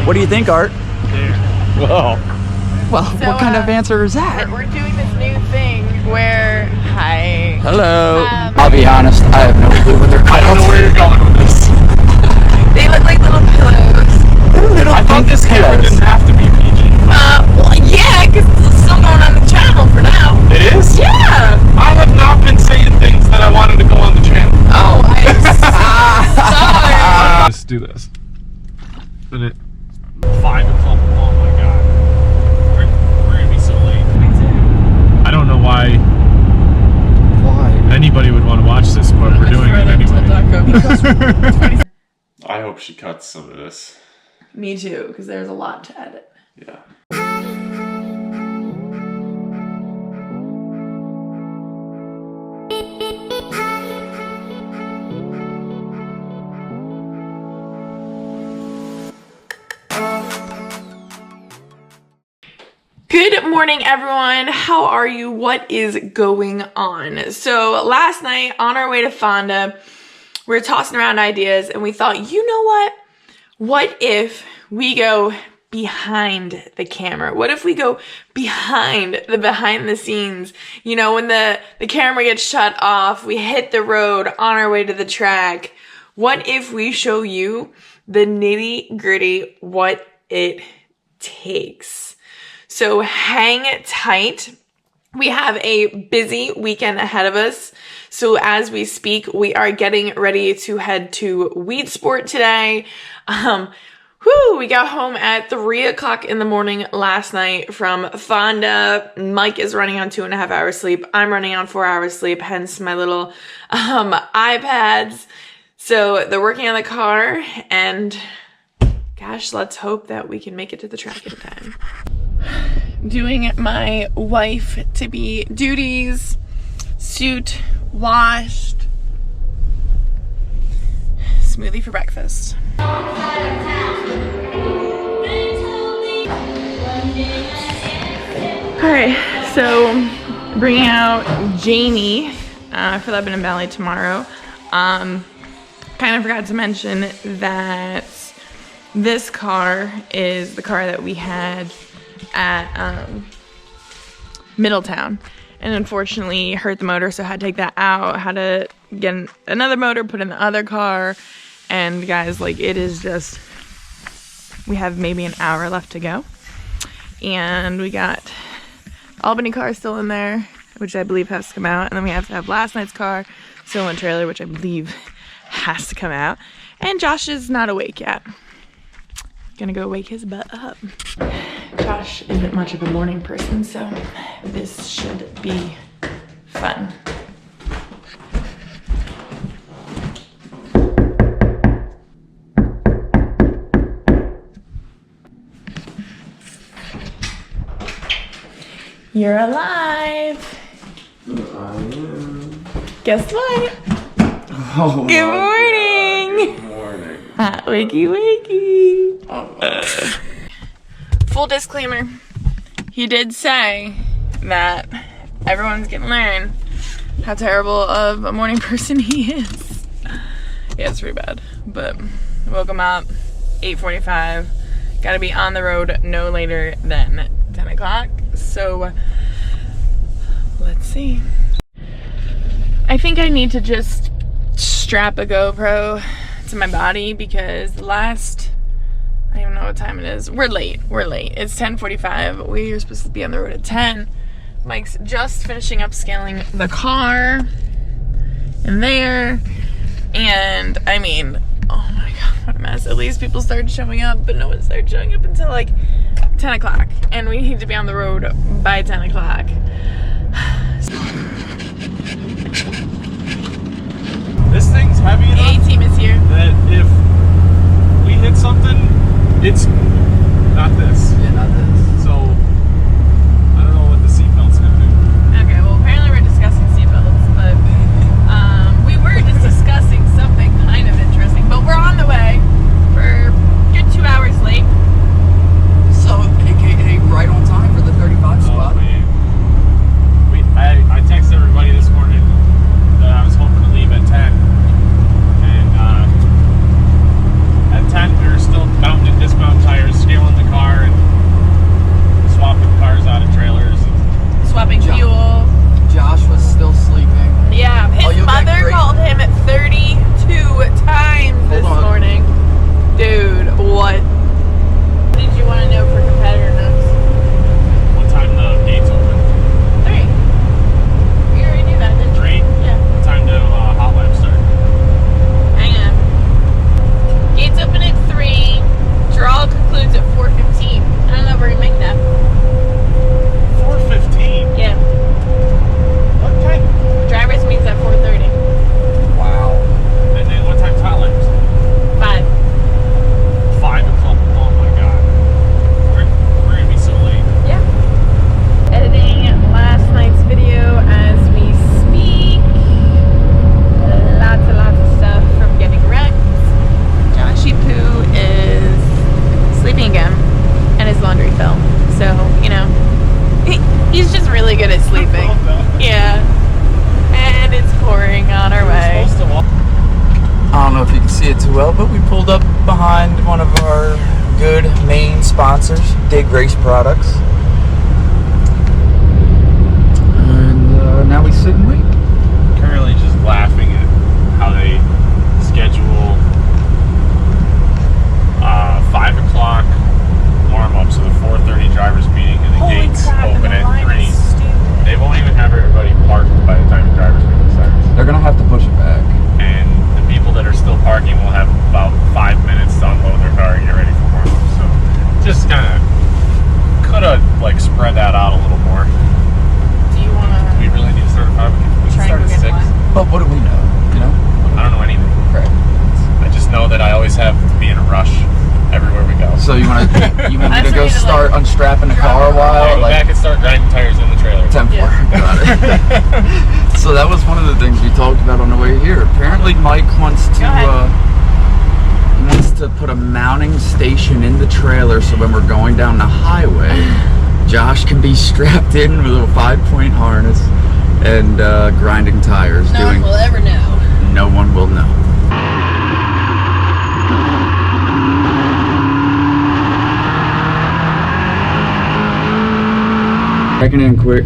What do you think, Art? Whoa. Well, so, what kind of answer is that? We're doing this new thing where, hi. Hello. I'll be honest, I have no clue what they're called. I don't know where you're going with this. They look like little pillows. I thought this camera didn't have to be PG. Well, yeah, because it's still going on the channel for now. It is? Yeah. I have not been saying things that I wanted to go on the channel. Oh, I'm sorry. Let's do this. And it 5 o'clock. Oh my god. We're gonna be so late. I don't know why anybody would want to watch this, but we're doing it anyway. I hope she cuts some of this. Me too, because there's a lot to edit. Yeah. Good morning, everyone. How are you? What is going on? So last night on our way to Fonda, we were tossing around ideas and we thought, you know what? What if we go behind the camera? What if we go behind the scenes? You know, when the camera gets shut off, we hit the road on our way to the track. What if we show you the nitty gritty, what it takes? So hang tight. We have a busy weekend ahead of us. So as we speak, we are getting ready to head to WEEDSPORT today. We got home at 3 o'clock in the morning last night from Fonda. Mike is running on 2.5 hours sleep. I'm running on 4 hours sleep, hence my little iPads. So they're working on the car, and gosh, let's hope that we can make it to the track in time. Doing my wife-to-be duties, suit washed, smoothie for breakfast. Alright, so bringing out Jamie for Lebanon Valley tomorrow. Kind of forgot to mention that this car is the car that we had at Middletown, and unfortunately hurt the motor, so I had to take that out, had to get another motor, put in the other car, and guys, like, it is just, we have maybe an hour left to go, and we got Albany car still in there, which I believe has to come out, and then we have to have last night's car still in trailer, which I believe has to come out, and Josh is not awake yet. Gonna go wake his butt up. Josh isn't much of a morning person, so this should be fun. You're alive. I am. Guess what? Oh, good morning. Good morning. Hot wakey wakey. Full disclaimer, he did say that everyone's gonna learn how terrible of a morning person he is. Yeah, it's pretty bad, but I woke him up 8:45. Gotta be on the road no later than 10 o'clock, so let's see. I think I need to just strap a GoPro to my body because the last, I don't even know what time it is. We're late. It's 10:45. We are supposed to be on the road at 10. Mike's just finishing up scaling the car in there. And I mean, oh my god, what a mess. At least people started showing up, but no one started showing up until like 10 o'clock. And we need to be on the road by 10 o'clock. This thing's heavy enough. The A-team is here. That if we hit something, it's not this. Yeah, not this. So I don't know what the seatbelt's gonna do. Okay, well apparently we're discussing seatbelts, but we were just discussing something kind of interesting, but we're on the way. We're a good 2 hours late. So, AKA right on time for the 35 squad. I texted everybody this morning that I was hoping to leave at 10, and see it too well, but we pulled up behind one of our good main sponsors, Dig Race Products. And now we sit and wait. Currently just laughing at how they schedule 5 o'clock warm-up, so the 4:30 drivers meeting and the gates open at 3. They won't even have everybody parked by the time the drivers meeting starts. They're gonna have to push it back. And the people that are still parking will have about 5 minutes to unload their car and get ready for warm-up. So just kind of could have like spread that out a little more. Do you want to? We really need to start at 5. We should start at 6. But what do we know? You know? I don't know anything. Right. I just know that I always have to be in a rush everywhere we go. So you want me to go start unstrapping the car a while? Go back and start grinding tires in the trailer. 10-4. Got it. So that was one of the things we talked about on the way here. Apparently Mike wants to put a mounting station in the trailer so when we're going down the highway, Josh can be strapped in with a 5-point harness and grinding tires. No one will ever know. No one will know. Checking in quick,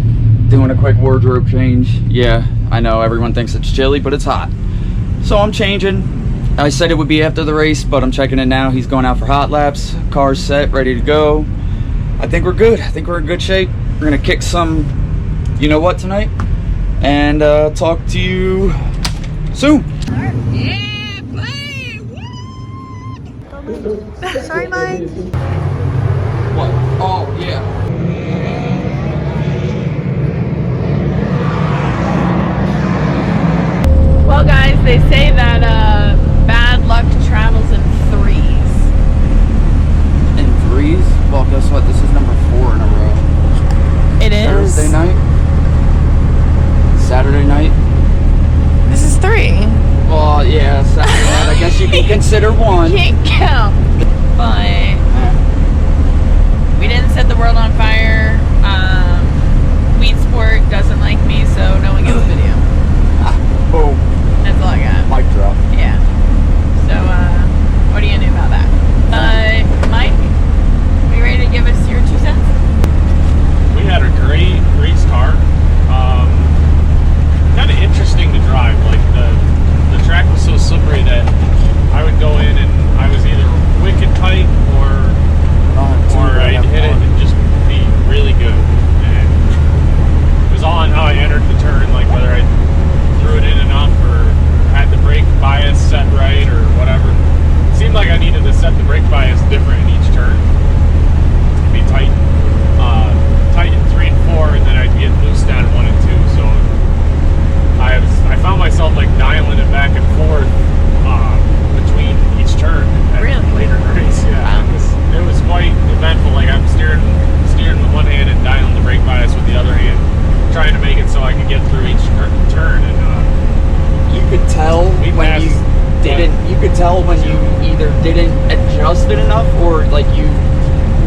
doing a quick wardrobe change. Yeah, I know everyone thinks it's chilly, but it's hot. So I'm changing. I said it would be after the race, but I'm checking it now. He's going out for hot laps. Car's set, ready to go. I think we're good. I think we're in good shape. We're gonna kick some, you know what, tonight, and talk to you soon. Yeah, play! Woo! Sorry, Mike. What? Oh, yeah. Well, guys, they say that bad luck travels in 3s. In 3s? Well, guess what? This is number 4 in a row. It is. Thursday night. Saturday night. This is 3. Well, yeah, Saturday night. I guess you can consider 1. Can't count. But we didn't set the world on fire. WEEDSPORT doesn't like me, so no one gets a video. Boom. That's all I got. Mic drop. Yeah. So, what are you gonna do about that? Mike, are you ready to give us your 2 cents? We had a great race car. Kind of interesting to drive. Like the track was so slippery that I would go in and I was either wicked tight or I'd hit it and just be really good. And it was all on how I entered the turn, like whether I threw it in enough or had the brake bias set right or whatever. It seemed like I needed to set the brake bias different in each turn. Be tight in 3 and 4, and then I'd get loose down 1 and 2. So I found myself like dialing it back and forth between each turn later in the race. Yeah, wow. It was quite eventful. Like I'm steering with one hand and dialing the brake bias with the other hand, trying to make it so I could get through each turn. And you could tell when you didn't. You could tell when you either didn't adjust it enough or like you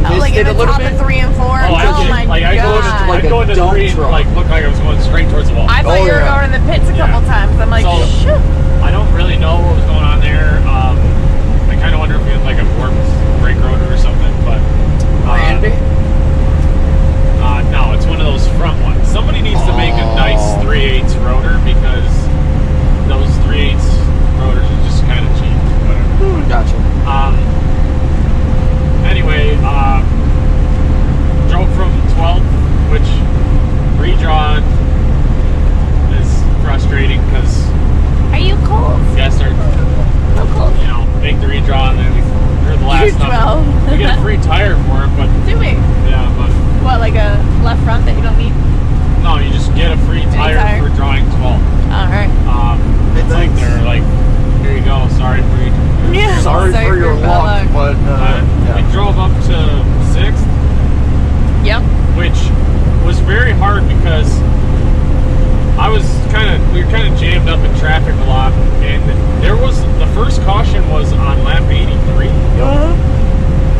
missed it a little bit. 3 and 4. Oh my like god! I go into 3, like looked like I was going straight towards the wall. I thought you were going in the pits a couple times. I'm like, so, shoot. I don't really know what was going on there. I kind of wonder if it was like a warped brake rotor or something, but no, it's one of those front ones. Somebody needs to make a nice 3/8 rotor because those 3/8 rotors are just kind of cheap. Whatever. Gotcha. Anyway, drove from 12th, which redraw is frustrating because Are you cold? you gotta start, make the redraw, and then we're the last stop. We get a free tire for it, but Do we? yeah, but What, like a left front that you don't need? no, you just get a free tire for drawing 12. Alright. It's like they're like, here you go, sorry for you. Yeah. Sorry for your luck, but We drove up to 6th. Yep. Which was very hard because we were kind of jammed up in traffic a lot, and the first caution was on lap 83.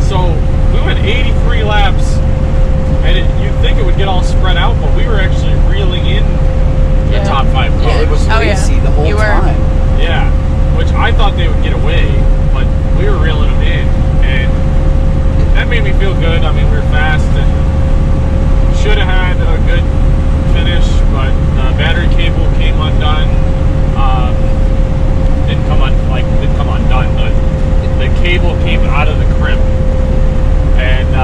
So we went 83 laps, and you'd think it would get all spread out, but we were actually reeling in the top 5 cars. Yeah, it was racy the whole time. Yeah, which I thought they would get away. cable came out of the crimp, and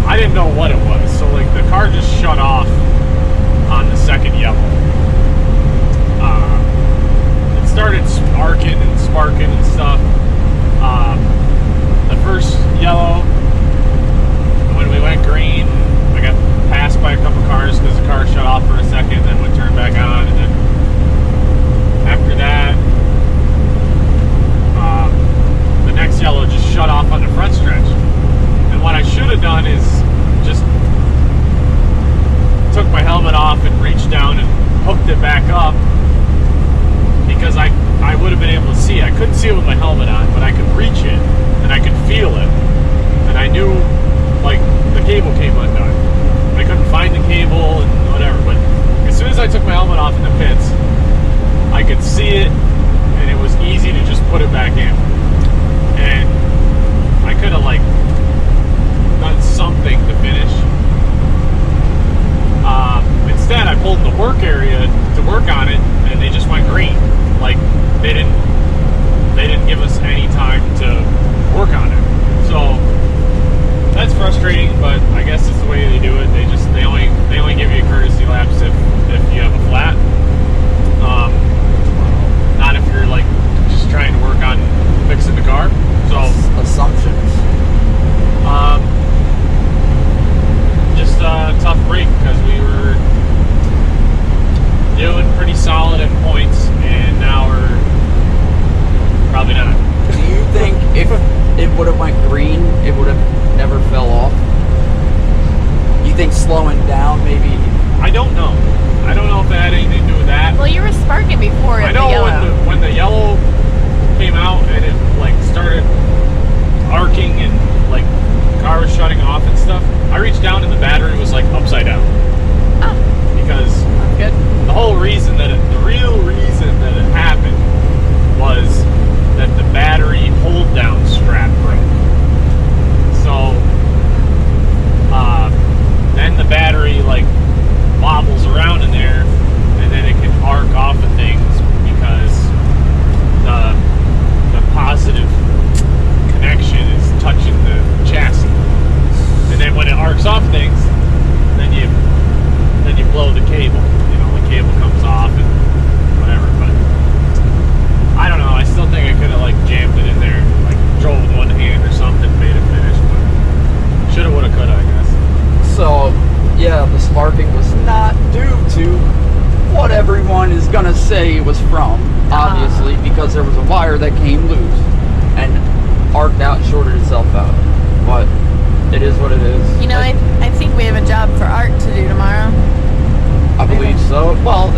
I didn't know what it was. So like the car just shut off on the second yellow. It started sparking and stuff. The first yellow, when we went green, I got passed by a couple cars because the car shut off for a second, then would turn back on, and then after that, the next yellow just shut off on the front stretch. And what I should have done is just took my helmet off and reached down and hooked it back up, because I would have been able to see. I couldn't see it with my helmet on, but I could reach it and I could feel it, and I knew like the cable came undone. I couldn't find the cable and whatever, but as soon as I took my helmet off in the pits, I could see it, and it was easy to just put it back in. And I could have like done something to finish. Instead, I pulled in the work area to work on it, and they just went green. Like they didn't give us any time to work on it. So that's frustrating, but I guess it's the way they do it. They only give you courtesy laps if you have a flat. Not if you're like just trying to work on fixing the car. So assumptions. Just a tough break because we were doing pretty solid in points, and now we're probably not. Do you think if it would have went green, it would have never fell off? You think slowing down maybe? I don't know. I don't know if it had anything to do with that. Well, you were sparking before I know the yellow. when the yellow came out and it like started arcing and like the car was shutting off and stuff, I reached down and the battery was like upside down. Oh, Because good. the real reason that it happened was that the battery hold down strap broke. So then the battery like wobbles around in there, and then it can arc off of things because the positive connection is touching the chassis. And then when it arcs off things, then you blow the cable. You know, the cable comes off and whatever. But I don't know. I still think I could have like jammed it in there, like drove with one hand or something, made it finish. But shoulda, woulda, coulda, I guess. So, yeah, the sparking was not due to what everyone is gonna say it was from, obviously, because there was a wire that came loose and arced out and shorted itself out. But it is what it is. You know, I think we have a job for Art to do tomorrow. I believe so. Well,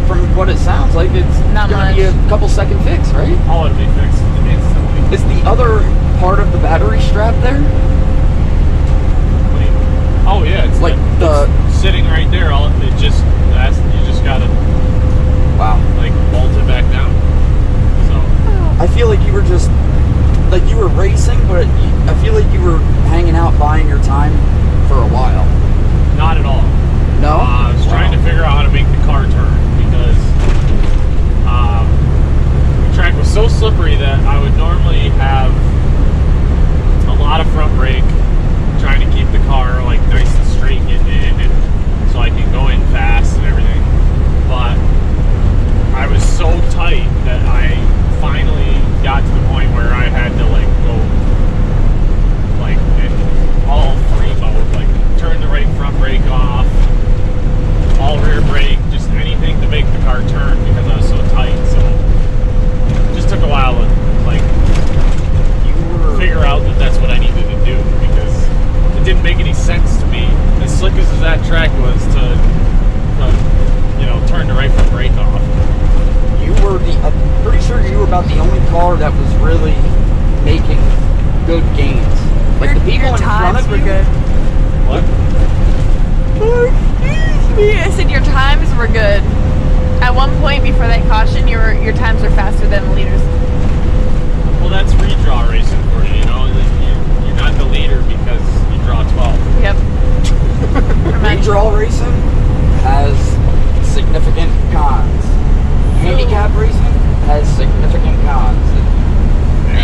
from what it sounds like, it's Not gonna be a much. couple second fix, right? All it'll be fixed instantly. Is the other part of the battery strap there? What do you mean? Oh yeah, it's Like it's sitting right there. You just gotta Wow. like bolt it back down. So I feel like you were just, like you were racing, but I feel like you were hanging out buying your time for a while. not at all. No? I was trying to figure out how to make the car turn because the track was so slippery that I would normally have a lot of front brake, trying to keep the car like nice and straight getting in, and so I can go in fast and everything. But I was so tight that I finally got to the point where I had to like go like in all free mode, like turn the right front brake off, all rear brake, just anything to make the car turn because I was so tight. So it just took a while to like figure out that that's what I needed to do because it didn't make any sense to me, as slick as that track was, to you know, turn the right front brake off. You were I'm pretty sure you were about the only car that was really making good gains. Like the people your in front times of were you. good. What? Excuse me. I said your times were good. At one point before that caution, your times were faster than the leaders. Well, that's redraw racing for you, you know. You're not the leader because you draw 12. Yep. Redraw racing has significant cons. Handicap racing has significant cons.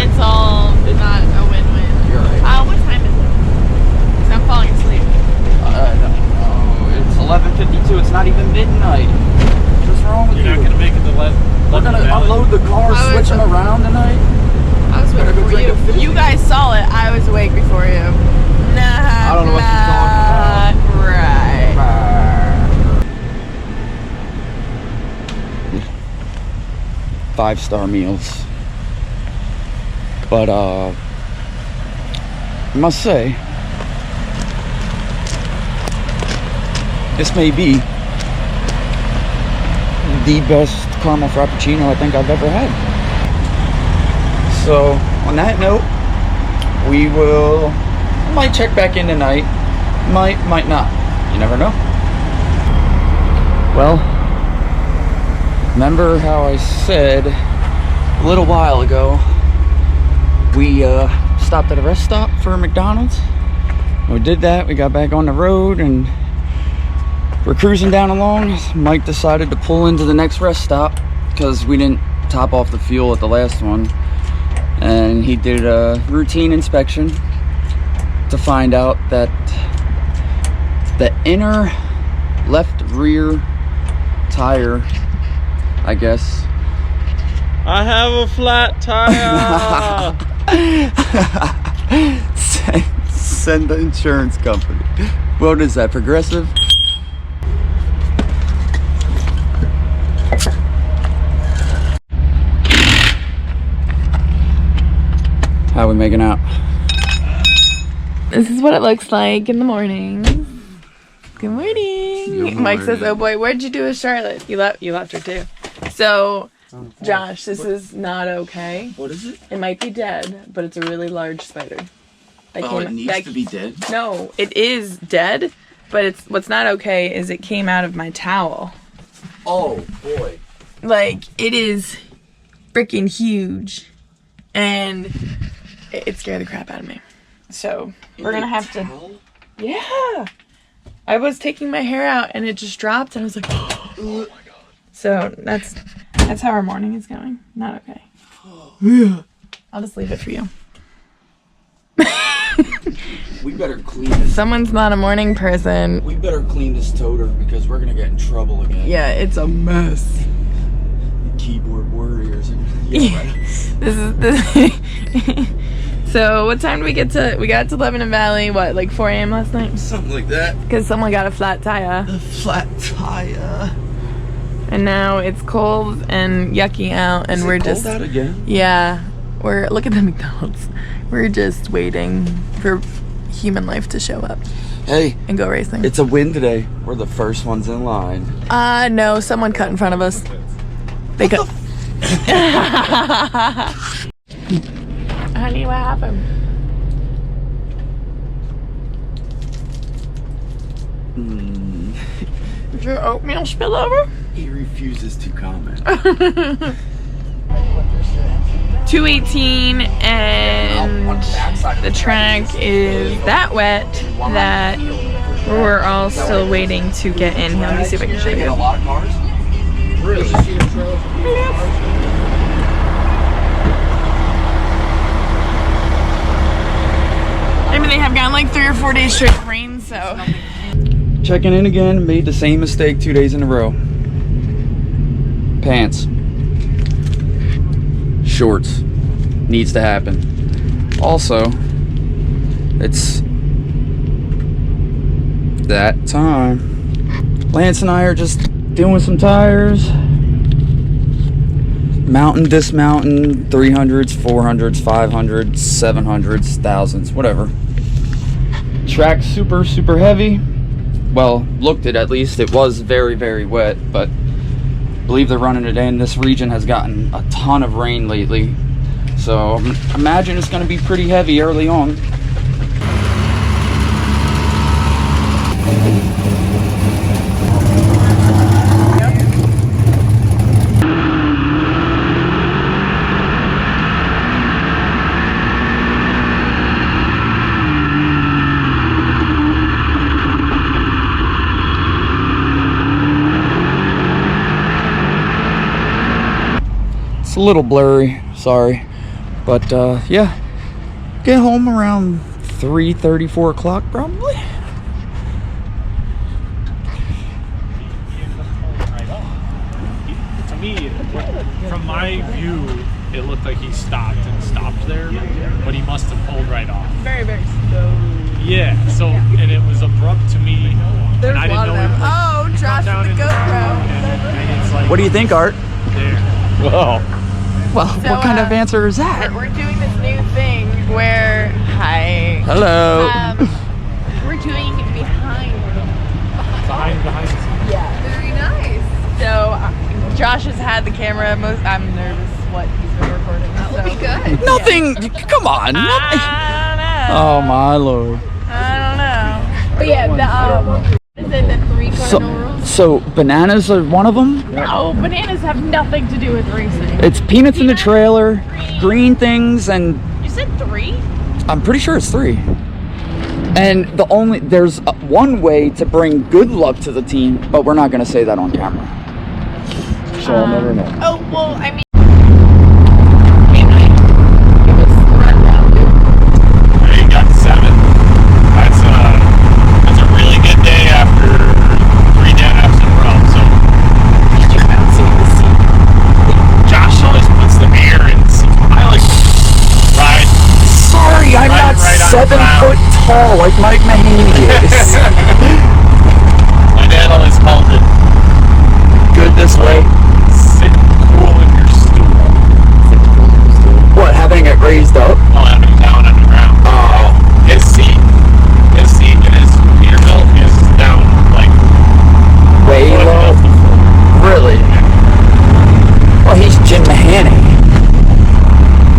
It's 5-star meals. But I must say, this may be the best caramel frappuccino I think I've ever had. So on that note, we might check back in tonight. Might not. You never know. Well, remember how I said a little while ago we stopped at a rest stop for a McDonald's? We did that. We got back on the road and we're cruising down along. Mike decided to pull into the next rest stop because we didn't top off the fuel at the last one, and he did a routine inspection to find out that the inner left rear tire, I guess, I have a flat tire. send the insurance company. What is that, Progressive? How are we making out? This is what it looks like in the morning. Good morning. Good Mike says, morning. "Oh boy, what'd you do with Charlotte? You left her too." So, Josh, this is not okay. What is it? It might be dead, but it's a really large spider. It needs to be dead? No, it is dead, but what's not okay is it came out of my towel. Oh boy. Like, it is freaking huge, and it scared the crap out of me. So we're gonna have to. Yeah. I was taking my hair out and it just dropped and I was like, oh my god. So that's how our morning is going. Not okay. Yeah. I'll just leave it for you. We better clean this. Someone's not a morning person. We better clean this toter because we're gonna get in trouble again. Yeah, it's a mess. Keyboard warriors. Yeah, right. This is So what time did we get to? We got to Lebanon Valley, what, like 4 a.m. last night? Something like that. Because someone got a flat tire. A flat tire. And now it's cold and yucky out, and we're just cold out again? Yeah, look at the McDonald's. We're just waiting for human life to show up. Hey, and go racing. It's a win today. We're the first ones in line. No, someone cut in front of us. They cut. Honey, what happened? Did your oatmeal spill over? He refuses to comment. 218, and the track is that wet that we're all still waiting to get in. Let me see if I can show you. A lot of cars? Really? I mean, they have gotten like 3 or 4 days straight of rain, so. Checking in again, made the same mistake 2 days in a row. Pants. Shorts. Needs to happen. Also, it's that time. Lance and I are just doing some tires. Mountain, dismounting, 300s, 400s, 500s, 700s, 1000s, whatever. Track super, super heavy. Well, looked it at least. It was very, very wet, but I believe they're running it in. This region has gotten a ton of rain lately, so imagine it's going to be pretty heavy early on. A little blurry, sorry, but yeah, get home around 3:30, 4 o'clock probably. To me, from my view, it looked like he stopped there, but he must have pulled right off. Very, very slow. Yeah, so, and it was abrupt to me. There's and I a lot of didn't them. know Oh, Josh with the GoPro. and it's like, What do you think, Art? there. Whoa. Well, So, what kind of answer is that? We're doing this new thing where, hi. Hello. We're doing behind. Behind. Very nice. So Josh has had the camera. I'm nervous what he's been recording. That will be good. Nothing. Come on. I Oh my lord. don't know. But yeah, is it the 3 cardinal rules? So bananas are one of them. No, bananas have nothing to do with racing. It's peanuts in the trailer, green things, and You said 3? I'm pretty sure it's 3. And there's one way to bring good luck to the team, but we're not gonna say that on camera. So I'll never know. Oh well, I mean. You got 7. That's a really good day after 3 naps in a row. So Josh always puts the air in. I like ride. Sorry, I'm not right on 7 the ground. foot tall like Mike Mahaney is. My dad always called it Good this way. sitting cool in your stool. What, having it raised up? I'll have him down on the ground. Oh. His seat and his Peterbilt is down like Way foot low? above the floor. Really? Well, he's Jim Mahaney.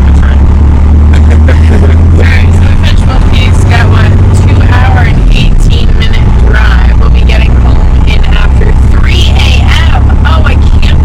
That's right. Alright, so the Frenchtown piece got 2-hour and 18-minute drive. We'll be getting home in after 3 a.m. Oh, I can't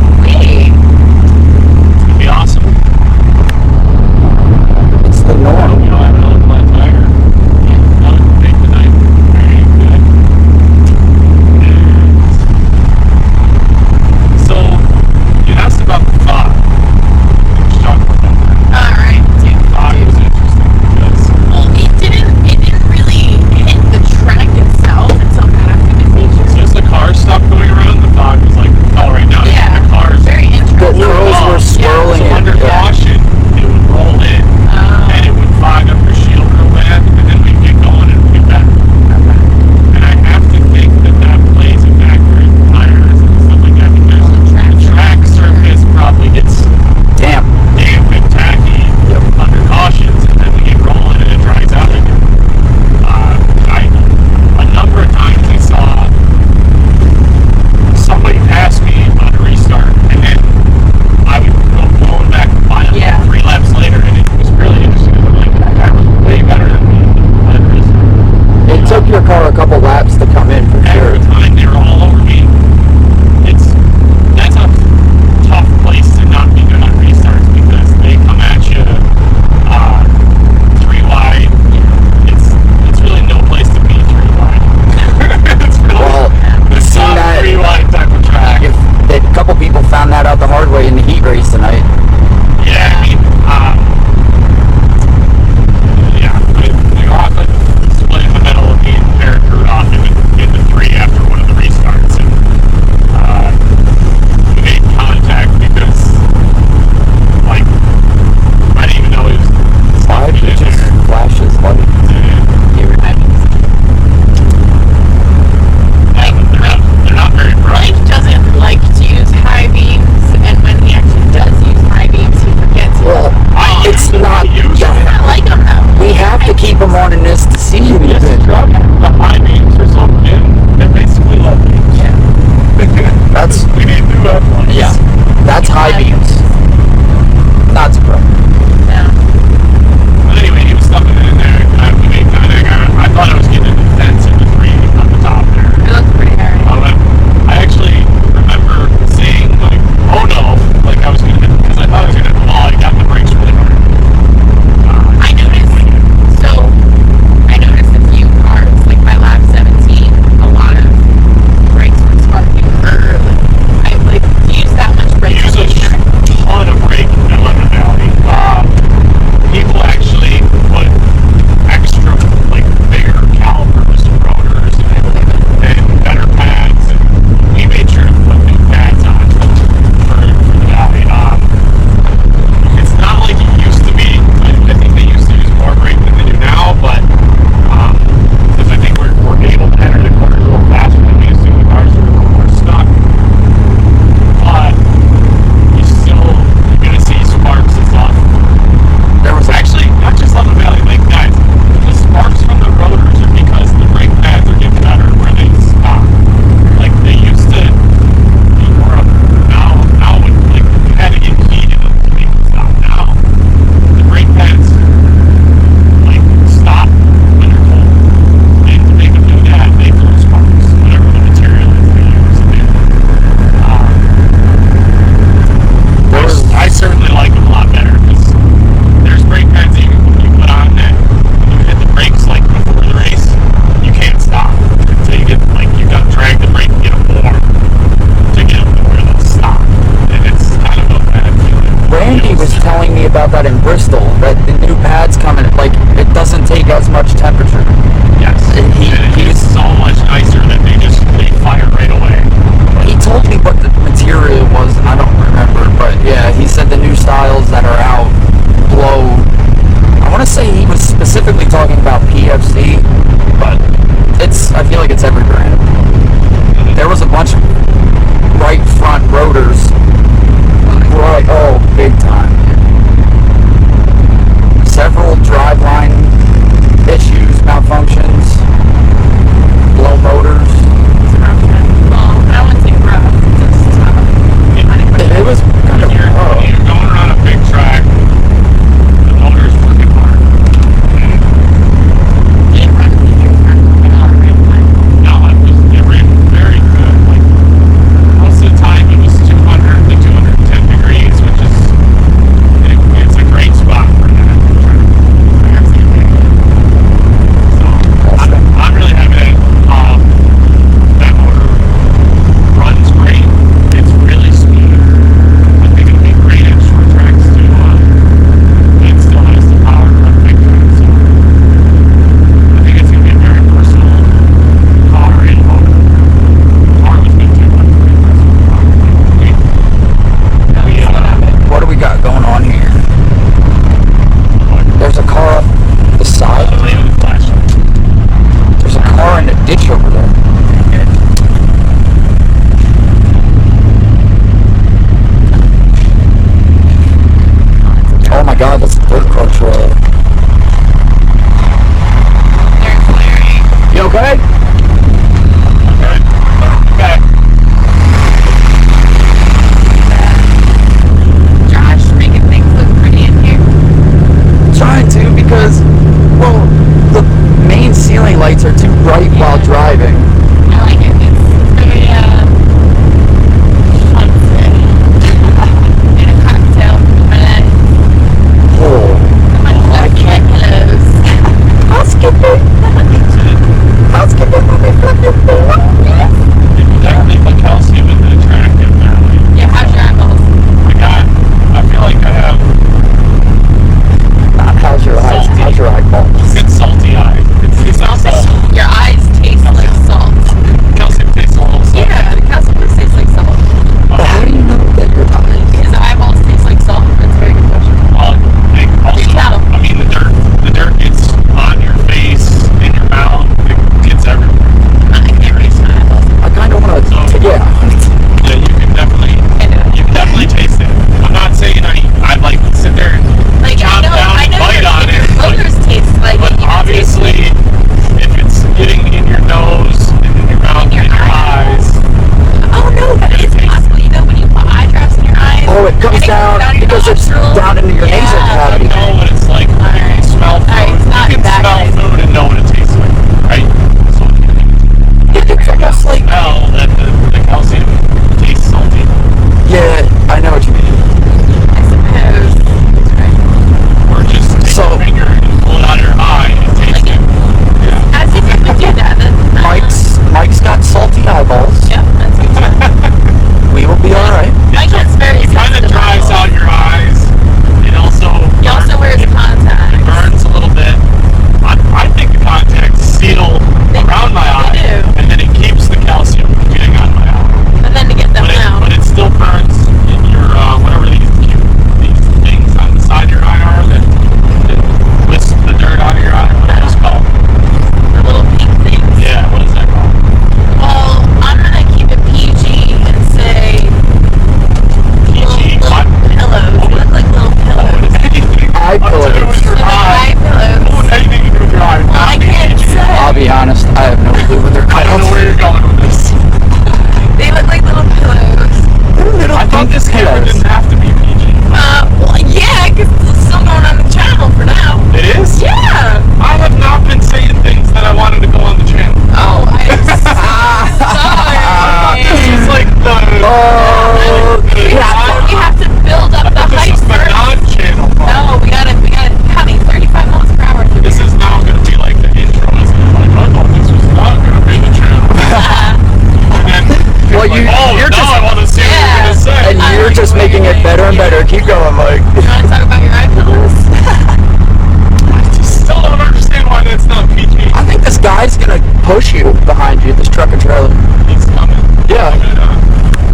push you behind you, this truck and trailer. He's coming. Yeah.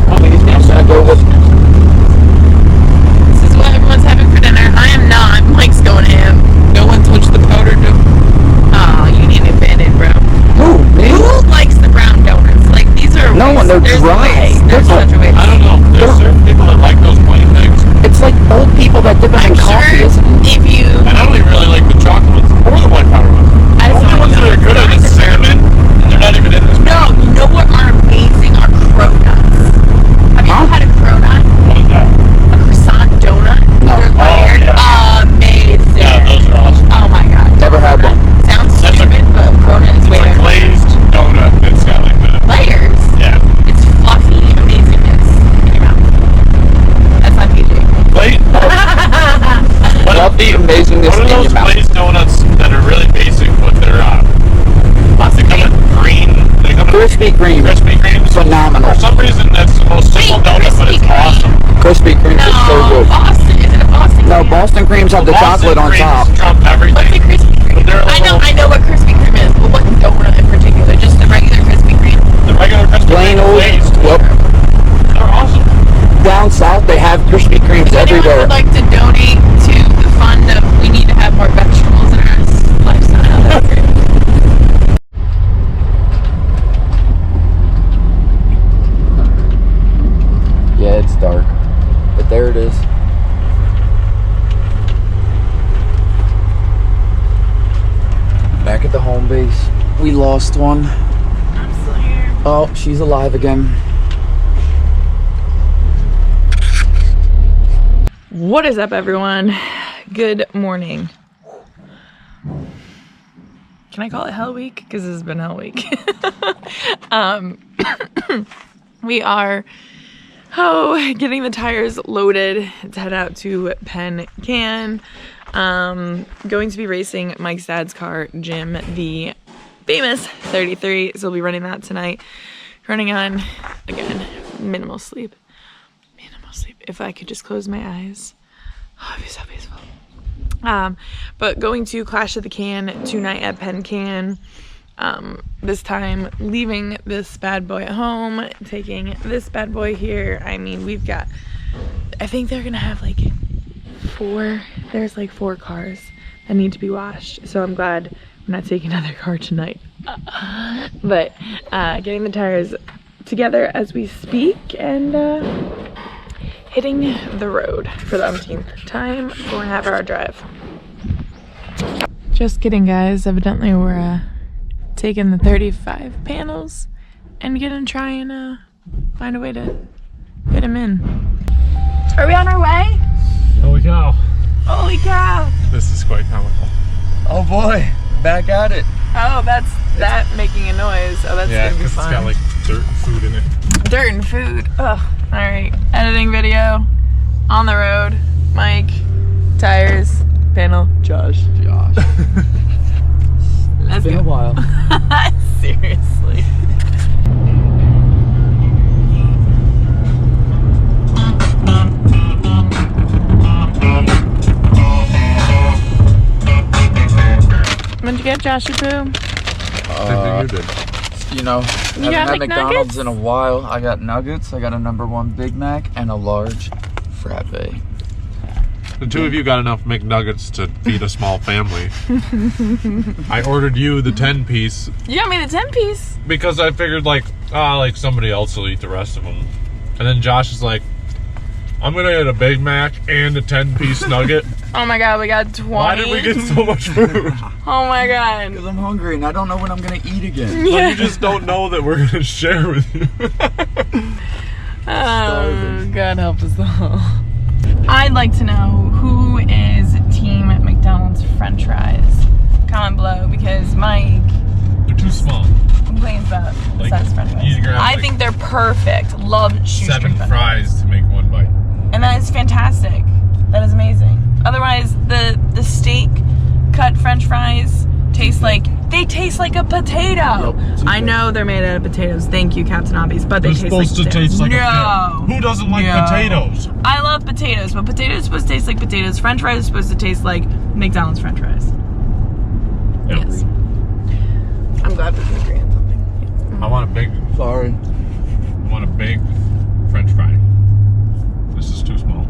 I mean, he's gonna go with. This is what everyone's having for dinner. I am not. Mike's going ham. No one touched the powder dough. Oh, you need a Band-Aid, bro. Who? Me? Who likes the brown donuts? Like, these are No one, they're there's dry. waste. There's such a waste. I don't know. There's certain people that like those plain things. It's like old people that dip them in coffee, isn't it? If you... And I don't even really like the chocolate ones or the white powder ones. I The only saw ones that are good are the salmon, and they're not even in this. No, you know what are amazing are cronuts. Have you ever had a cronut? What is that? A croissant donut? No. They're layered. yeah. Amazing. Yeah, those are awesome. Oh my god. Never had one. Sounds That's stupid, but cronut is It's way a better. glazed donut that's got like the Layers. yeah. It's fluffy amazingness in your mouth. That's not PG. Glazed. Fluffy amazingness What are in those your mouth. glazed donuts that are really basic, but they're they come in green? They come in Krispy Kreme. Krispy Kremes. Phenomenal. For some reason, that's the most simple donut, but it's Krispy Kreme. awesome. Krispy Kremes is so No, good. Boston. Is it a Boston? No, Kreme? Boston creams have the Boston chocolate on creams top. trump everything. What's a Krispy Kreme? But they're a I know what Krispy Kreme is, but what donut in particular? Just the regular Krispy Kreme? The regular Krispy Plain Kreme old. glazed. Yep. They're awesome. Down south, they have Krispy Kremes If anyone everywhere. would like to donate to the fund of we need to have more vegetables in our lifestyle, that's great. Yeah, it's dark. But there it is. Back at the home base. We lost one. I'm still here. Oh, she's alive again. What is up, everyone? Good morning. Can I call it Hell Week? Because this has been Hell Week. We are getting the tires loaded to head out to Penn Can. Going to be racing Mike's dad's car, Jim, the famous 33. So we'll be running that tonight. Running on, again, minimal sleep. If I could just close my eyes. Oh, it'd be so peaceful. But going to Clash of the Can tonight at Penn Can. This time leaving this bad boy at home, taking this bad boy here. I mean, we've got, I think they're gonna have like there's like 4 cars that need to be washed. So I'm glad we're not taking another car tonight. But getting the tires together as we speak and hitting the road for the umpteenth time, 4.5-hour drive. Just kidding, guys. Evidently we're taking the 35 panels and gonna try and find a way to fit them in. Are we on our way? Holy cow. Holy cow! This is quite comical. Oh boy, back at it. Oh, that's that making a noise. Oh, that's Yeah, gonna be because it's fun. got like dirt and food in it. Dirt and food. Oh, all right. Editing video, on the road. Mike, tires, panel, Josh. Let's Been a go. while. Seriously. What'd you get, Joshy Poo? Same thing you did. You know, You haven't got had McDonald's McNuggets? in a while. I got nuggets. I got a #1 Big Mac and a large frappe. The two of you got enough McNuggets to feed a small family. I ordered you the 10-piece You got me the 10-piece. because I figured like somebody else will eat the rest of them. And then Josh is like, I'm gonna get a Big Mac and a 10-piece nugget. Oh my god, we got 20. Why did we get so much food? Oh my god. Because I'm hungry and I don't know when I'm going to eat again. But you just don't know that we're gonna share with you. Oh, God help us all. I'd like to know who is Team McDonald's French fries. Comment below because Mike They're too small. complains about the Like, size of French you fries. need to grab, I like, think they're perfect. Love shoestring 7 fries to make 1 bite. And that is fantastic. That is amazing. Otherwise, the steak cut French fries taste like a potato. Yep. I know they're made out of potatoes. Thank you, Captain Obvious, but they They're taste supposed like to potatoes. taste like no. a pit. Who doesn't like No. potatoes? I love potatoes, but potatoes are supposed to taste like potatoes. French fries are supposed to taste like McDonald's French fries. Yep. Yes. I'm glad we can agree on something. I want a big French fry. This is too small.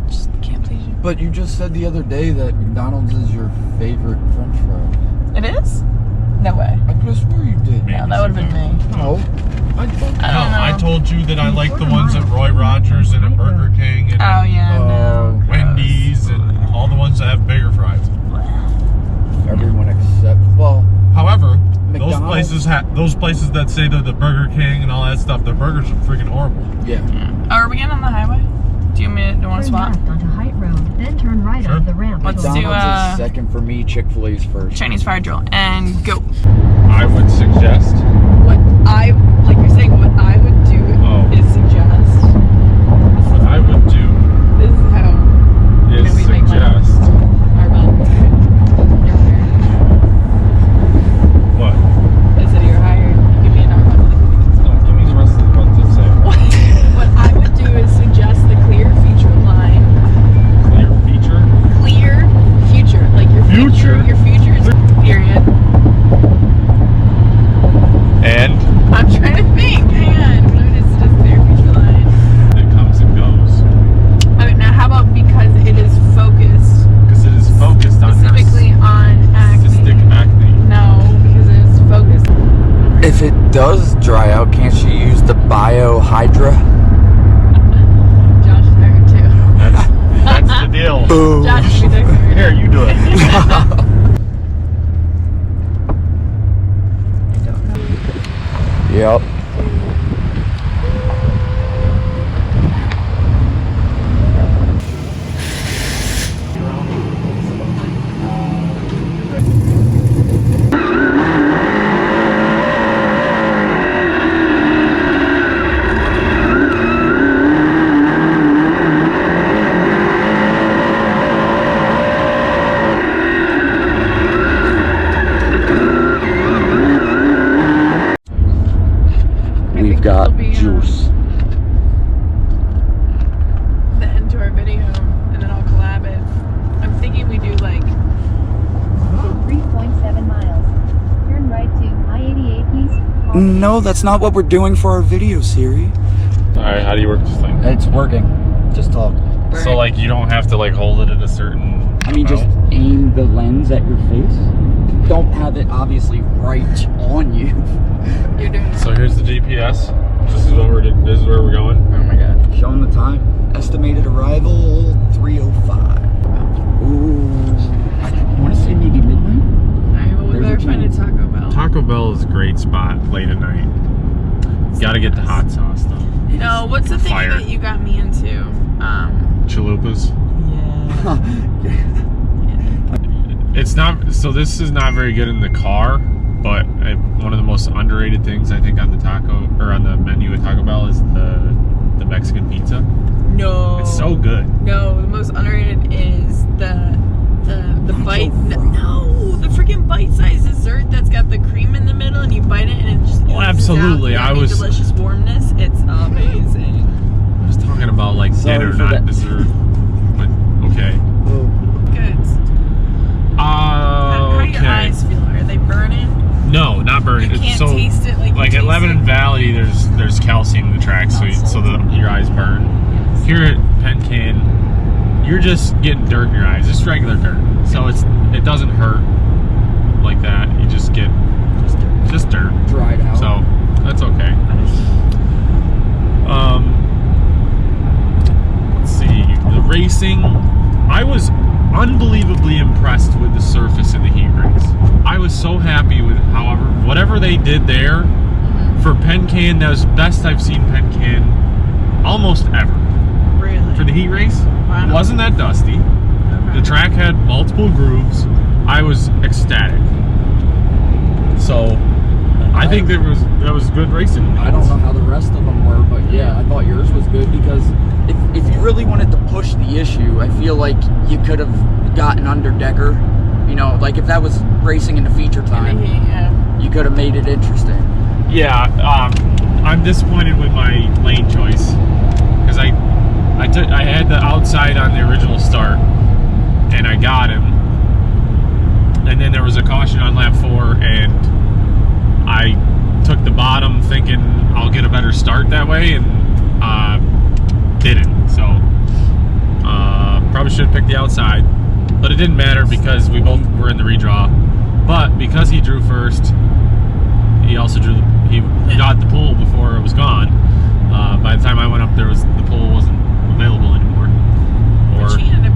Just can't please you. But you just said the other day that McDonald's is your favorite French fry. It is? No way. I could have swore you did. No, that would have been me. No. I don't know. I told you that I like the ones at Roy Rogers and at Burger King and Oh yeah, no. Wendy's and all the ones that have bigger fries. Everyone except, well, However, McDonald's? those places that say they're the Burger King and all that stuff, their burgers are freaking horrible. yeah. Oh, are we getting on the highway? Do you want to Turn swap? left onto Height Road, then turn right Sure. onto the ramp. Let's do McDonald's is second for me, Chick-fil-A's first. Chinese fire drill and go. I would suggest. What I like you're saying what I would do is suggest. What I would do This is how is we make money. suggest. our money. You're hired. What? I said you're hired. You give me an hour monthly. No, give me the rest of the month to say. What I would do is suggest the clear feature line. Clear feature. Clear future. Like your future. Future. Your future is period. And I'm trying to think. Hang on. What is just clear feature line? it comes and goes. Okay, now how about because it is focused Because it is focused on specifically on cystic acne? acne. No, because it is focused. If it does dry out, can't you use the Biohydra? Josh is hired too. That's the deal. Boom. Josh, you next. Here, you do it. Yep. We've got It'll be, juice. The end to our video, and then I'll collab it. I'm thinking we do like 3.7 miles. Turn right to I-88 East. No, that's not what we're doing for our video, Siri. Alright, how do you work this thing? It's working. Just talk. So like you don't have to like hold it at a certain I mean, just aim the lens at your face. Don't have it obviously right on you. you're doing. So here's the GPS. This is where we're going. Oh my god. Showing the time. Estimated arrival 3:05. Ooh. I want to say maybe midnight. Alright, well we There's a better find a chance. Taco Bell. Taco Bell is a great spot late at night. Gotta get the hot sauce though. No, what's the thing Fire. that you got me into? Chalupas. Yeah. It's not, so this is not very good in the car, but one of the most underrated things I think on the taco, or on the menu at Taco Bell is the Mexican pizza. No. It's so good. No, the most underrated is the bite. fries. No, the freaking bite-sized dessert that's got the cream in the middle, and you bite it, and it just Oh, oozes absolutely. out I yummy, was- delicious warmness. It's amazing. I was talking about like Sorry dinner, for not that. dessert. But okay. Good. How do your Okay. eyes feel? Are they burning? No, not burning. You It's can't so taste it like you at taste Lebanon it. Valley, there's calcium in the track, so your eyes burn. Yes. Here at Penn Can, you're just getting dirt in your eyes, just regular dirt. So it doesn't hurt like that. You just get just dirt. Dried out. So that's okay. Let's see. The racing, I was unbelievably impressed with the surface in the heat race. I was so happy with whatever they did there for Penn Can. That was the best I've seen Penn Can almost ever. Really? For the heat race, Wow. it wasn't that dusty. The track had multiple grooves. I was ecstatic. So I think that was good racing. I don't know how the rest of them were, but yeah, I thought yours was good because if you really wanted to push the issue, I feel like you could have gotten underdecker. You know, like if that was racing in the feature time, Yeah. you could have made it interesting. Yeah, I'm disappointed with my lane choice because I had the outside on the original start and I got him, and then there was a caution on lap 4 and Speedway and didn't. So probably should have picked the outside, but it didn't matter because we both were in the redraw. But because he drew first, he also drew he got the pool before it was gone. By the time I went up there, the pool wasn't available anymore,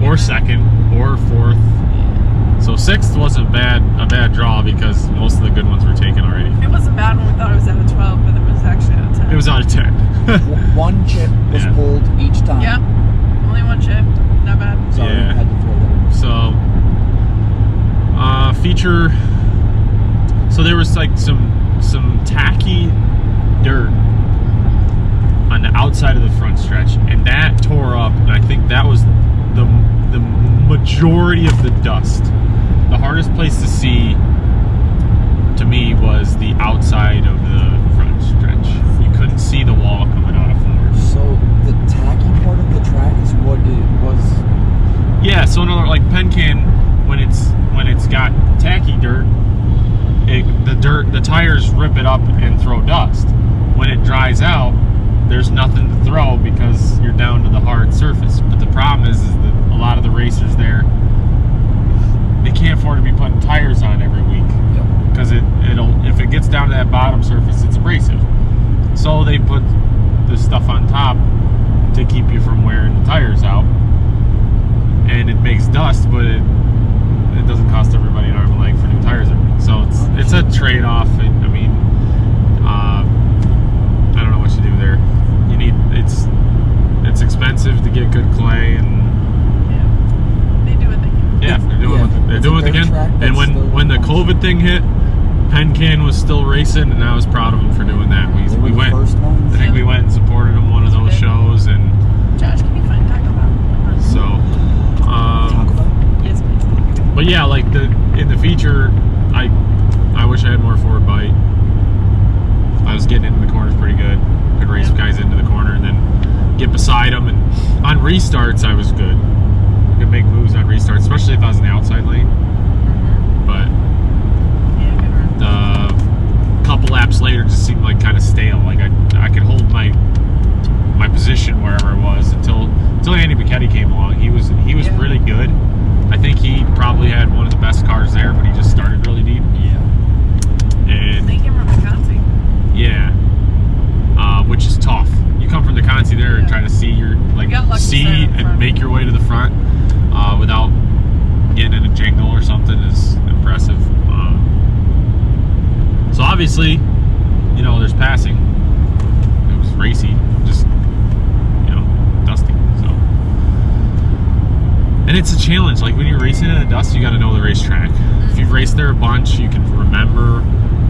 or second or fourth. So sixth wasn't a bad draw because most of the good ones were taken already. It wasn't bad when we thought it was out of 12, but it was actually out of 10. It was out of 10. One chip was Yeah. pulled each time. Yep. Only one chip. Not bad. So Yeah. I had to throw that. So feature. So there was like some tacky dirt on the outside of the front stretch, and that tore up. And I think that was the majority of the dust. The hardest place to see, to me, was the outside of the front stretch. You couldn't see the wall coming out of floor. So the tacky part of the track is what it was. Yeah, so another like Penn Can, when it's got tacky dirt, the tires rip it up and throw dust. When it dries out, there's nothing to throw because you're down to the hard surface. But the problem is that a lot of the racers there, they can't afford to be putting tires on every week because if it gets down to that bottom surface, it's abrasive. So they put the stuff on top to keep you from wearing the tires out, and it makes dust, but it doesn't cost everybody an arm and leg for new tires every week. So it's a trade-off. I mean, I don't know what you do there. You need it's expensive to get good clay, and They do what they can. yeah, they're doing what they can. And when the COVID thing hit, Penn Can was still racing, and I was proud of him for doing that. We went. First ones. I think we went and supported him one of those shows, and Josh, can you find Taco Bell? so. Yes, please. But yeah, like in the feature, I wish I had more forward bite. I was getting into the corners pretty good. Could race guys into the corner and then get beside them. And on restarts, I was good. I could make moves on restarts, especially if I was in the outside lane. But the couple laps later just seemed like kind of stale. Like I could hold my position wherever it was until Andy Bicchetti came along. He was really good. I think he probably had one of the best cars there, but he just started really deep. Yeah. And They came from the Conti. yeah, which is tough. You come from the Conti there and try to see and make your way to the front without getting in a jingle or something is impressive. So obviously, there's passing. It was racy, just dusty. So, and it's a challenge. Like when you're racing in the dust, you got to know the racetrack. If you've raced there a bunch, you can remember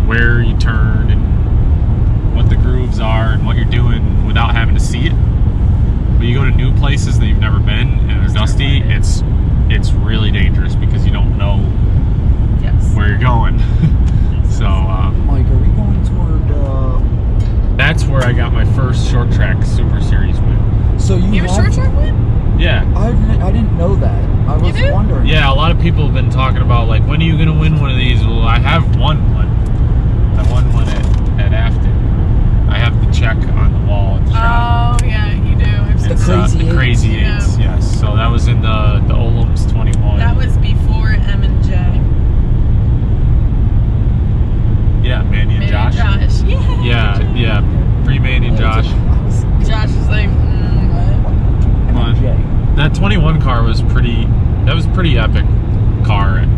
where you turn and what the grooves are and what you're doing without having to see it. But you go to new places that you've never been and it's dusty, it's really dangerous because you don't know where you're going. So Mike, are we going toward that's where I got my first short track Super Series win. so you have a short track win? Yeah. I didn't know that. I was wondering. Yeah, a lot of people have been talking about like, when are you gonna win one of these? Well, I have won one. I won one at Afton. I have the check on the wall at the shop. Oh, yeah, you do. It's the Crazy Eights, yes. So that was in the Olams 21. That was before M&J. Yeah, Mandee and Josh. Yeah, pre-Mandee and Josh. Josh was like, what? That 21 car was pretty epic car at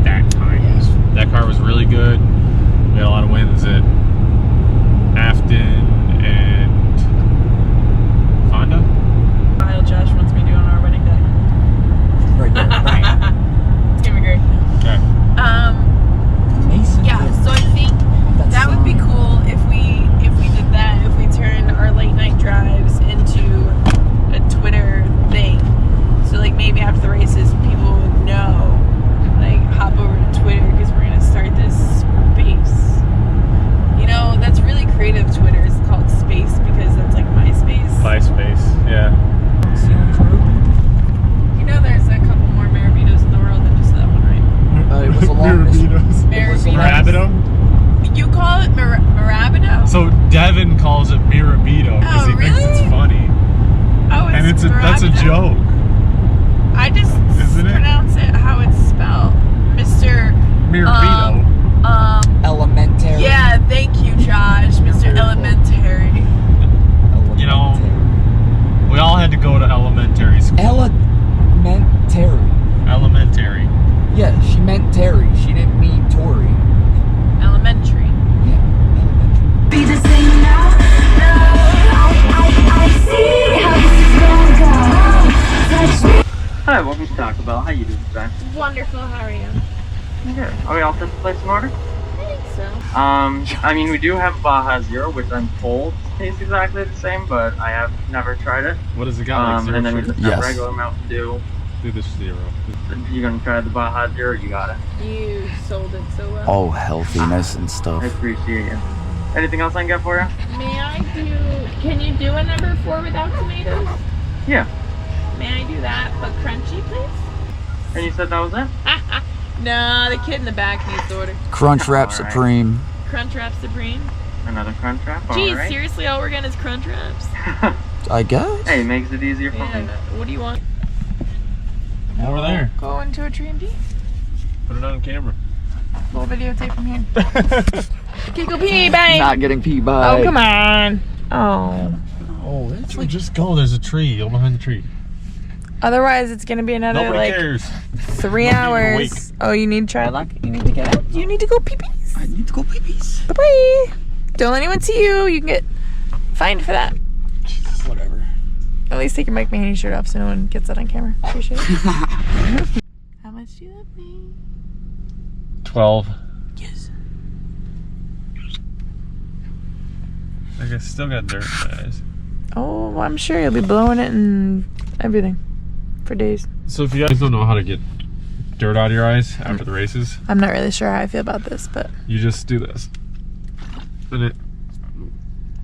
that time. That car was really good. We had a lot of wins at Afton and Honda. Kyle Josh wants me to do on our wedding day. Right there. It's gonna be great. Okay. Mason. Yeah, so I think that would be cool if we did that, if we turned our late night drives into a Twitter thing. So like maybe after the races people would know, like hop over to Twitter because we're gonna start this space. That's really creative. Twitter is called Space because that's like MySpace. MySpace, yeah. There's a couple more Maravitos in the world than just that one, right? It was a long Rabbito? You call it Mirabido? So Devin calls it Mirabido because Oh, he thinks really? it's funny. Oh, it's And that's a Mirabido? joke. I just Isn't it? pronounce it how it's spelled. Mr. Mirabido. Elementary. Yeah, thank you, Josh. Mr. Elementary. You know, we all had to go to elementary school. Elementary. Elementary. Yeah, she meant Terry. She didn't mean Tori. Elementary. Yeah, elementary. Be the same now. I see how this is going down. Touch me. Hi, welcome to Taco Bell. How you doing today? Wonderful, how are you? Good. Are we all set to place an order? I think so. I mean, we do have Baja Zero, which I'm told tastes exactly the same, but I have never tried it. What does it got? Like zero And then we sugar? just have Yes. regular Mountain Dew. Do this zero. You gonna try the Baja Zero? You got it. You sold it so well. Oh, healthiness and stuff. I appreciate you. Anything else I can get for you? Can you do a number 4 without tomatoes? Yeah. May I do that, but crunchy, please? And you said that was it? No, the kid in the back needs to order. Crunch Wrap Alright. Supreme. Crunch Wrap Supreme? Another Crunch Wrap? Geez, Alright. seriously, all we're getting is Crunch Wraps? I guess. Hey, it makes it easier for me. Yeah, what do you want? Over there. Go into a tree and pee. Put it on camera. We'll videotape from here. Okay, go pee, bye. Not getting pee by. Oh, come on. Oh. Oh, that's like, just go. There's a tree. You're behind the tree. Otherwise, it's going to be another, Nobody like, cares. 3 Nobody hours. awake. Oh, you need try luck? You need to get up? You need to go pee-pees. I need to go pee-pees. Bye-bye. Don't let anyone see you. You can get fined for that. Whatever. At least take your Mike Mahaney shirt off so no one gets that on camera. Appreciate it. How much do you love me? 12. Yes. I guess still got dirt in my eyes. Oh, well, I'm sure you'll be blowing it and everything for days. So if you guys don't know how to get dirt out of your eyes after the races, I'm not really sure how I feel about this, but... you just do this. And it...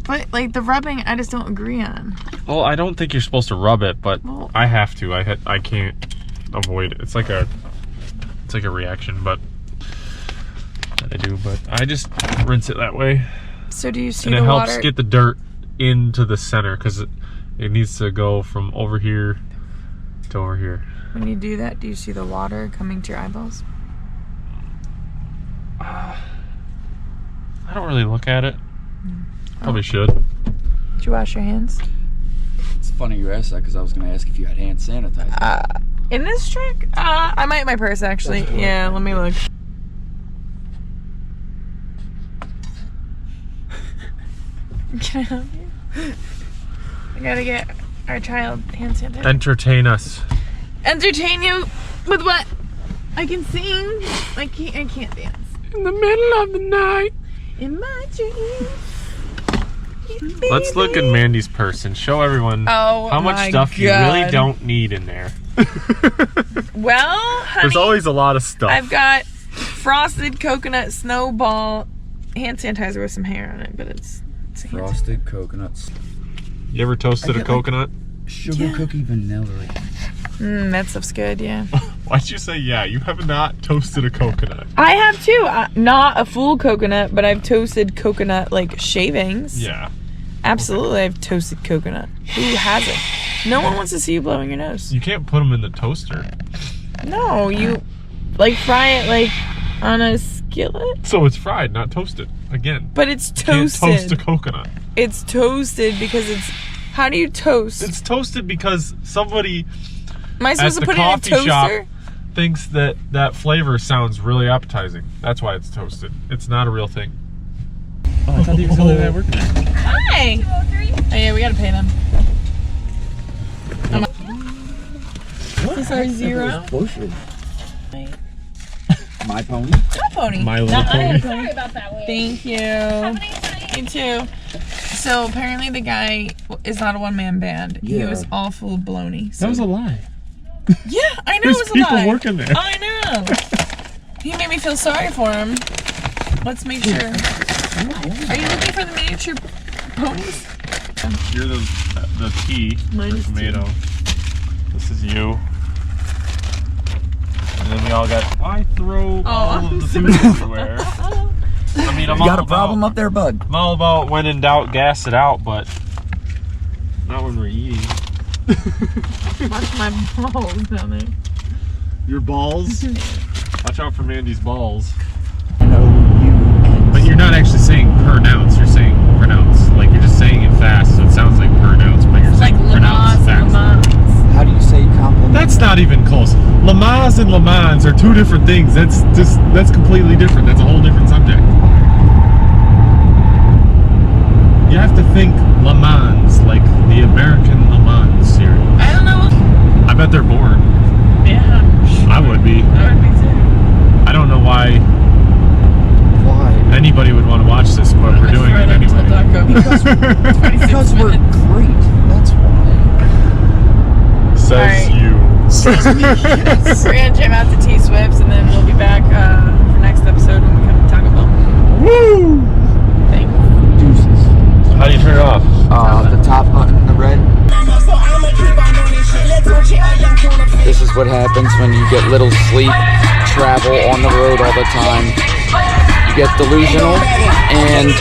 But, like, the rubbing, I just don't agree on. Well, I don't think you're supposed to rub it, but Well- I have to. I can't avoid it. It's like a reaction, but that I do. But I just rinse it that way, So do you see and the it helps water? get the dirt into the center because it needs to go from over here to over here. When you do that, do you see the water coming to your eyeballs? I don't really look at it. Probably should. Did you wash your hands? It's funny you asked that because I was going to ask if you had hand sanitizer. In this truck? I might in my purse, actually. Yeah, let me look. Can I help you? I gotta get our child hand sanitizer. Entertain us. Entertain you with what? I can sing. I can't dance. In the middle of the night. In my dreams. Let's look in Mandy's purse and show everyone Oh, how much my stuff you really God. don't need in there. Well, honey, There's always a lot of stuff. I've got frosted coconut snowball hand sanitizer with some hair on it, but it's a hand Frosted coconuts. You ever toasted I a get, coconut? Sugar Yeah. cookie vanilla. that stuff's good, yeah. Why'd you say yeah? You have not toasted a coconut. I have too. Not a full coconut, but I've toasted coconut like shavings. Yeah. Absolutely, I've toasted coconut. Who hasn't? No one wants to see you blowing your nose. You can't put them in the toaster. No, you like fry it like on a skillet. So it's fried, not toasted. Again. But it's Can't toasted. toast a coconut. It's toasted because it's. How do you toast? It's toasted because somebody Am I at supposed the to put it in a coffee shop toaster? thinks that flavor sounds really appetizing. That's why it's toasted. It's not a real thing. Oh, I thought he was the only guy working there. Hi. Oh yeah, we gotta pay them. What? Is our zero? Bullshit. My pony? My pony. My Little Not I had a Pony. pony. About that way. Thank you. You too. So apparently the guy is not a one-man band. He Yeah. was all full of baloney. So. That was a lie. Yeah, I know There's it was a people lie. working there. I know. He made me feel sorry for him. Let's make sure. Are you looking for the miniature ponies? You're the T, Mine the is tomato. This is you. And then we all got. I throw all of the food everywhere. I mean, I'm You all got a problem about, up there, bud? I'm all about when in doubt, gas it out, but not when we're eating. Watch my balls down there. Your balls? Watch out for Mandy's balls. N-O-U-N. But you're not actually saying pronounce, you're saying pronounce. Like you're just saying it fast, so it sounds like pronounce, but you're saying pronounce fast. How do you say compliment? That's not even close. Lamaze and Le Mans are two different things. That's completely different. That's a whole different subject. You have to think Le Mans, like the American Le Mans series. I don't know. I bet they're bored. Yeah. I would be. I would be too. I don't know why Why? anybody would want to watch this, but we're doing it anyway. Because we're great. That's why. Says Alright. you. We're gonna jam out the T-Swips and then we'll be back for next episode when we come to Taco Bell. Woo! Thanks. Deuces. How do you turn it off? The top button, the red. This is what happens when you get little sleep, travel on the road all the time. You get delusional, and,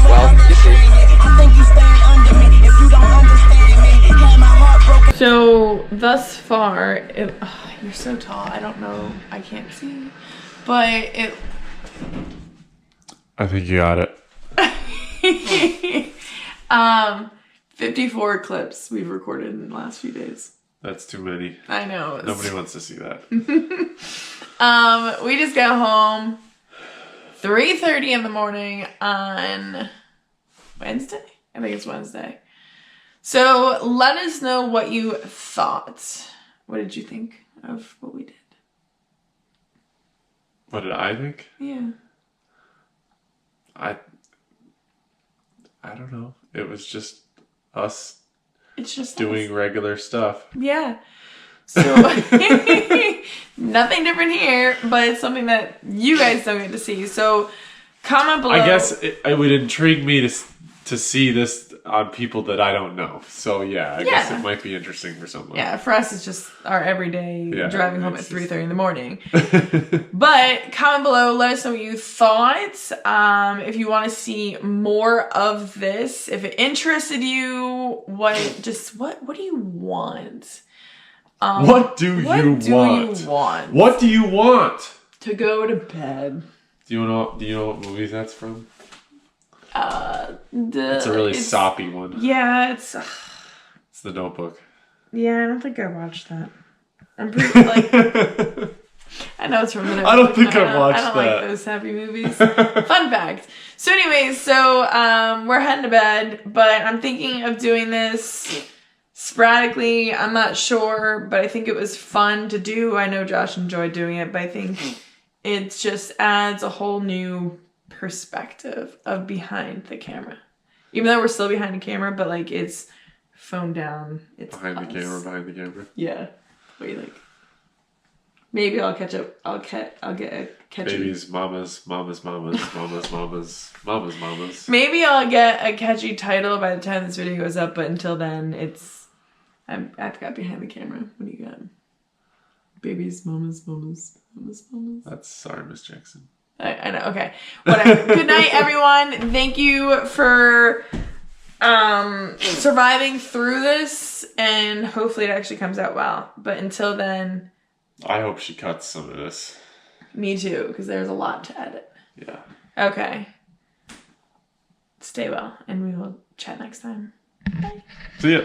well, you see. So, thus far, you're so tall, I don't know, I can't see, but it, I think you got it. 54 clips we've recorded in the last few days. That's too many. I know. Nobody wants to see that. We just got home 3:30 in the morning on Wednesday? I think it's Wednesday. So let us know what you thought. What did you think of what we did? What did I think? Yeah. I don't know. It was just us It's just doing us. regular stuff. Yeah. So nothing different here, but it's something that you guys don't get to see. So comment below. I guess it would intrigue me to see this on people that I don't know. So yeah, I guess it might be interesting for someone. Yeah, for us it's just our everyday driving home at it's 3:30 in the morning. But comment below, let us know what you thought. If you want to see more of this, if it interested you, what do you want? What do you want? What do you want? To go to bed. Do you know what movie that's from? It's a really soppy one. Yeah, it's The Notebook. yeah, I don't think I watched that. I'm pretty like I know it's from the Notebook. I don't think I've watched I don't that. like those happy movies. Fun fact. So anyways, we're heading to bed, but I'm thinking of doing this sporadically. I'm not sure, but I think it was fun to do. I know Josh enjoyed doing it, but I think it just adds a whole new perspective of behind the camera. Even though we're still behind the camera, but like it's phone down. It's Behind the us. camera. Yeah. What do you think? Maybe I'll catch up. I'll get a catchy. Babies, mamas. Maybe I'll get a catchy title by the time this video goes up, but until then, I've got behind the camera. What do you got? Babies, mamas. That's sorry, Miss Jackson. I know. Okay. Whatever. Good night, everyone. Thank you for surviving through this, and hopefully it actually comes out well. But until then, I hope she cuts some of this. me too, because there's a lot to edit. Yeah. Okay. Stay well, and we will chat next time. Bye. See ya.